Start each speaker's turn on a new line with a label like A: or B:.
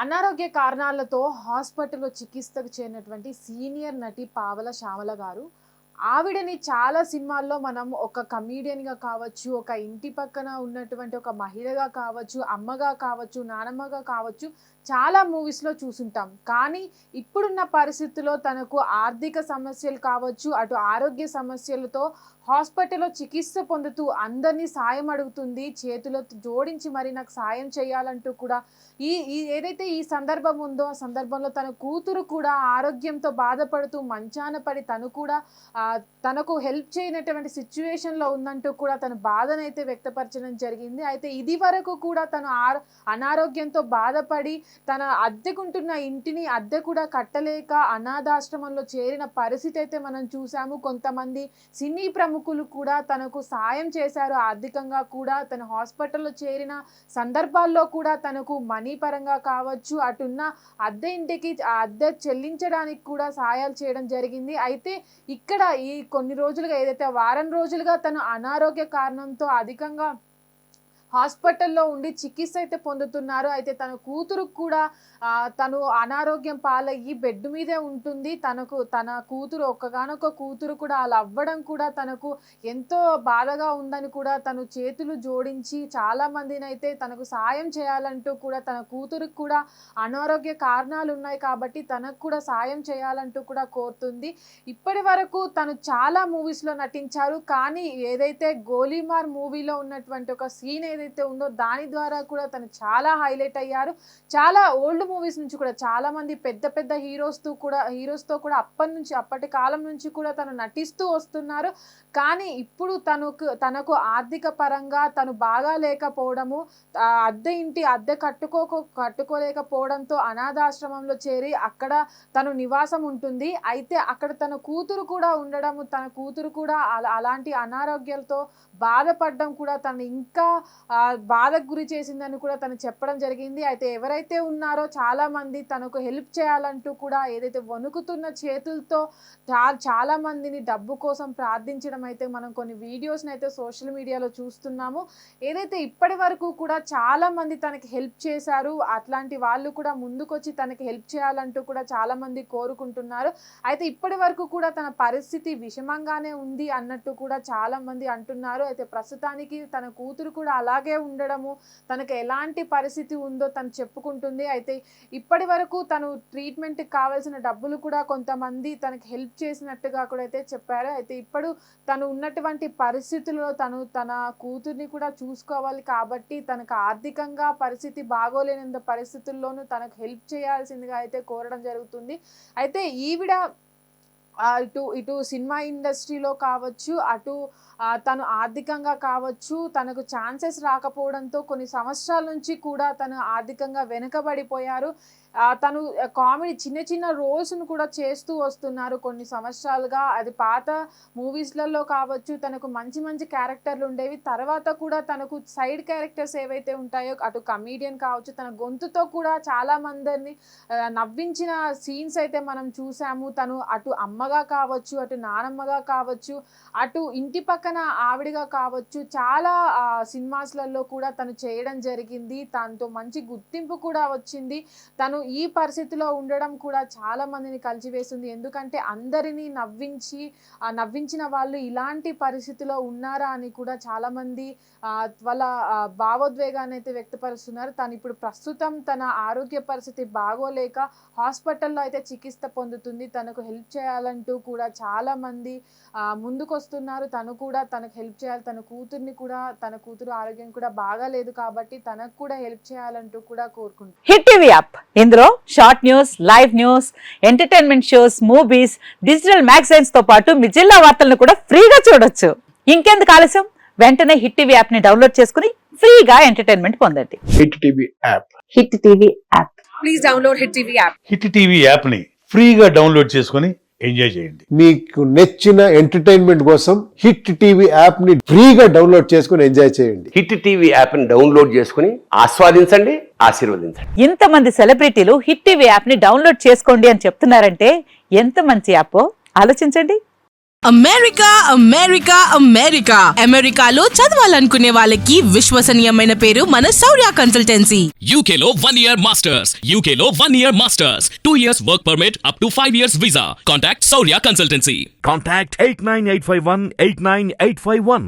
A: అనారోగ్య కారణాలతో హాస్పిటల్లో చికిత్సకు చేరినటువంటి సీనియర్ నటి పావల శ్యామల గారు ఆవిడని చాలా సినిమాల్లో మనం ఒక కమీడియన్గా కావచ్చు, ఒక ఇంటి పక్కన ఉన్నటువంటి ఒక మహిళగా కావచ్చు, అమ్మగా కావచ్చు, నానమ్మగా కావచ్చు, చాలా మూవీస్లో చూసుంటాం. కానీ ఇప్పుడున్న పరిస్థితుల్లో తనకు ఆర్థిక సమస్యలు కావచ్చు, అటు ఆరోగ్య సమస్యలతో హాస్పిటల్లో చికిత్స పొందుతూ అందరినీ సాయం అడుగుతుంది. చేతులు జోడించి మరి నాకు సాయం చేయాలంటూ కూడా ఈ ఈ ఏదైతే ఈ సందర్భం ఉందో ఆ సందర్భంలో తన కూతురు కూడా ఆరోగ్యంతో బాధపడుతూ మంచాన పడి తను కూడా తనకు హెల్ప్ చేయనటువంటి సిచ్యువేషన్లో ఉందంటూ కూడా తన బాధనైతే వ్యక్తపరచడం జరిగింది. అయితే ఇది వరకు కూడా తను అనారోగ్యంతో బాధపడి తన అద్దెకుంటున్న ఇంటిని అద్దె కూడా కట్టలేక అనాథాశ్రమంలో చేరిన పరిస్థితి అయితే మనం చూసాము. కొంతమంది సినీ ప్రముఖులు కూడా తనకు సాయం చేశారు ఆర్థికంగా కూడా. తన హాస్పిటల్లో చేరిన సందర్భాల్లో కూడా తనకు మనీ పరంగా కావచ్చు, అటున్న అద్దె ఇంటికి అద్దె చెల్లించడానికి కూడా సాయాలు చేయడం జరిగింది. అయితే ఇక్కడ ఈ కొన్ని రోజులుగా ఏదైతే వారం రోజులుగా తను అనారోగ్య కారణంతో అధికంగా హాస్పిటల్లో ఉండి చికిత్స అయితే పొందుతున్నారు. అయితే తన కూతురు కూడా తను అనారోగ్యం పాలయ్యి బెడ్ మీదే ఉంటుంది. తన కూతురు ఒక్కగానొక్క కూతురు కూడా అలా అవ్వడం కూడా తనకు ఎంతో బాధగా ఉందని కూడా తను చేతులు జోడించి చాలా మందిని అయితే తనకు సాయం చేయాలంటూ కూడా తన కూతురికి కూడా అనారోగ్య కారణాలు ఉన్నాయి కాబట్టి తనకు కూడా సాయం చేయాలంటూ కూడా కోరుతుంది. ఇప్పటి వరకు తను చాలా మూవీస్లో నటించారు. కానీ ఏదైతే గోలీమార్ మూవీలో ఉన్నటువంటి ఒక సీన్ ఏదైతే ఉందో దాని ద్వారా కూడా తను చాలా హైలైట్ అయ్యారు. చాలా ఓల్డ్ మూవీస్ నుంచి కూడా చాలా మంది పెద్ద పెద్ద హీరోస్తో కూడా అప్పటి కాలం నుంచి కూడా తను నటిస్తూ వస్తున్నారు. కానీ ఇప్పుడు తనకు ఆర్థిక పరంగా తను బాగా లేకపోవడము, అద్దె కట్టుకోలేకపోవడంతో అనాథాశ్రమంలో చేరి అక్కడ తను నివాసం ఉంటుంది. అయితే అక్కడ తన కూతురు కూడా ఉండడము, తన కూతురు కూడా అలాంటి అనారోగ్యాలతో బాధపడడం కూడా తను ఇంకా బాధకు గురి చేసిందని కూడా తను చెప్పడం జరిగింది. అయితే ఎవరైతే ఉన్నారో చాలా మంది తనకు హెల్ప్ చేయాలంటూ కూడా ఏదైతే వణుకుతున్న చేతులతో చాలా మందిని డబ్బు కోసం ప్రార్థించడం అయితే మనం కొన్ని వీడియోస్ని అయితే సోషల్ మీడియాలో చూస్తున్నాము. ఏదైతే ఇప్పటి వరకు కూడా చాలా మంది తనకి హెల్ప్ చేశారు, అట్లాంటి వాళ్ళు కూడా ముందుకొచ్చి తనకి హెల్ప్ చేయాలంటూ కూడా చాలా మంది కోరుకుంటున్నారు. అయితే ఇప్పటి వరకు కూడా తన పరిస్థితి విషమంగానే ఉంది అన్నట్టు కూడా చాలా మంది అంటున్నారు. అయితే ప్రస్తుతానికి తన కూతురు కూడా అలాగే ఉండడము, తనకు ఎలాంటి పరిస్థితి ఉందో తను చెప్పుకుంటుంది. అయితే ఇప్పటి వరకు తను ట్రీట్మెంట్కి కావాల్సిన డబ్బులు కూడా కొంతమంది తనకి హెల్ప్ చేసినట్టుగా కూడా అయితే చెప్పారు. అయితే ఇప్పుడు తను ఉన్నటువంటి పరిస్థితుల్లో తన కూతుర్ని కూడా చూసుకోవాలి కాబట్టి తనకు ఆర్థికంగా పరిస్థితి బాగోలేనంత పరిస్థితుల్లోనూ తనకు హెల్ప్ చేయాల్సిందిగా అయితే కోరడం జరుగుతుంది. అయితే ఈవిడ ఇటు సినిమా ఇండస్ట్రీలో కావచ్చు, అటు తను ఆర్థికంగా కావచ్చు, తనకు ఛాన్సెస్ రాకపోవడంతో కొన్ని సంవత్సరాల నుంచి కూడా తను ఆర్థికంగా వెనుకబడిపోయారు. తను కామెడీ చిన్న చిన్న రోల్స్ను కూడా చేస్తూ వస్తున్నారు కొన్ని సంవత్సరాలుగా. అది పాత మూవీస్లలో కావచ్చు తనకు మంచి మంచి క్యారెక్టర్లు ఉండేవి. తర్వాత కూడా తనకు సైడ్ క్యారెక్టర్స్ ఏవైతే ఉంటాయో, అటు కమీడియన్ కావచ్చు, తన గొంతుతో కూడా చాలా మందిని నవ్వించిన సీన్స్ అయితే మనం చూసాము. తను అటు అమ్మగా కావచ్చు, అటు నానమ్మగా కావచ్చు, అటు ఇంటి పక్కన ఆవిడగా కావచ్చు, చాలా సినిమాస్లలో కూడా తను చేయడం జరిగింది. తనతో మంచి గుర్తింపు కూడా వచ్చింది. తను ఈ పరిస్థితిలో ఉండడం కూడా చాలా మందిని కలిచివేస్తుంది. ఎందుకంటే అందరినీ నవ్వించిన వాళ్ళు ఇలాంటి పరిస్థితిలో ఉన్నారా అని కూడా చాలా మంది వాళ్ళ భావోద్వేగాన్ని అయితే వ్యక్తపరుస్తున్నారు. తను ఇప్పుడు ప్రస్తుతం తన ఆరోగ్య పరిస్థితి బాగోలేక హాస్పిటల్లో అయితే చికిత్స పొందుతుంది. తనకు హెల్ప్ చేయాలంటూ కూడా చాలా మంది ముందుకొస్తున్నారు. తను కూడా తనకు హెల్ప్ చేయాలి, తన కూతురు ఆరోగ్యం కూడా బాగాలేదు కాబట్టి తనకు కూడా హెల్ప్ చేయాలంటూ కూడా కోరుకుంటున్నారు.
B: హిట్ టీవీ యాప్, ఇందులో short news, live news, entertainment shows, movies, digital magazines తో పాటు మీ జిల్లా వార్తలను కూడా ఫ్రీగా చూడొచ్చు. ఇంకెందుకు ఆలస్యం, వెంటనే హిట్ టీవీ యాప్ ని డౌన్లోడ్ చేసుకుని ఫ్రీగా ఎంటర్టైన్మెంట్ పొందండి.
C: Hit TV app.
B: Hit TV app.
A: Please download hit TV app.
D: Hit TV app ని ఫ్రీగా డౌన్లోడ్ చేసుకుని ఎంజాయ్ చేయండి.
C: మీకు నచ్చిన ఎంటర్టైన్మెంట్ కోసం హిట్ టీవీ యాప్ ని ఫ్రీగా డౌన్లోడ్ చేసుకుని ఎంజాయ్ చేయండి.
E: హిట్ టీవీ యాప్ ని డౌన్లోడ్ చేసుకుని ఆస్వాదించండి, ఆశీర్వదించండి.
B: ఇంతమంది సెలబ్రిటీలు హిట్ టీవీ యాప్ ని డౌన్లోడ్ చేసుకోండి అని చెప్తున్నారంటే ఎంత మంచి యాప్ ఆలోచించండి.
F: అమెరికా అమెరికా అమెరికా అమెరికాలో చదవాలనుకునే వాళ్ళకి విశ్వసనీయమైన పేరు మన శౌర్య consultancy.
G: UK Law 1 Year Masters. UK Law 1 Year Masters. 2 years work permit up to 5 years visa. Contact Saurya Consultancy.
H: Contact 89851 89851.